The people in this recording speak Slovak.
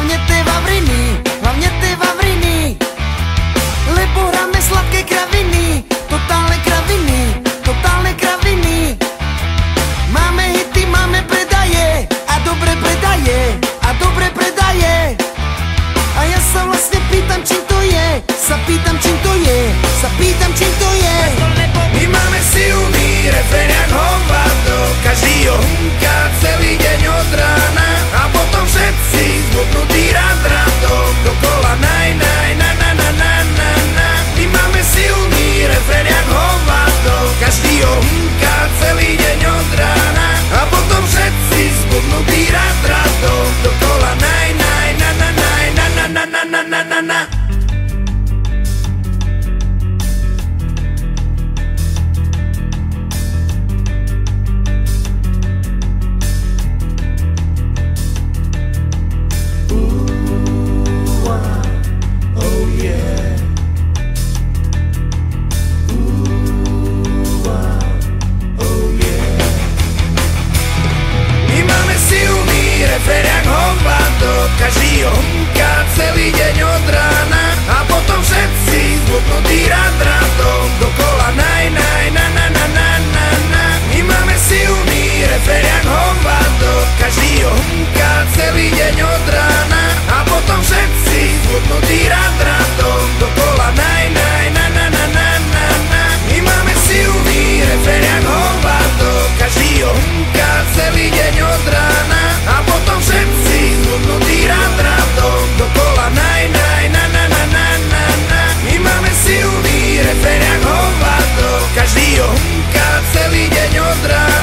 hlavně ty vavriny, lebo hráme sladké kraviny, totálne kraviny. Máme hity, máme predaje a dobré predaje. A ja sa vlastne pýtam, čím to je, My máme silný refrén jak hovado, každý ho hunká celý deň od rána a potom všetci zbudnutí radom dokola naj, na. My máme silný refrén jak hovado, každý ho hunká celý deň od rána a potom všetci zbudnutí radom dokola naj, na. Refrén jak hovado, každý ho hunká celý deň od rána a potom všetci zbudnutí radom dokola naj, na. My máme silný refrén jak hovado, každý ho hunká celý deň od rána a potom všetci zbudnutí radom dokola naj, na. My máme silný refrén jak hovado, každý ho hunká celý deň od rána a potom všetci zbudnutí radom dokola naj, na. My máme silný refrén jak hovado, každý ho hunká celý deň od rána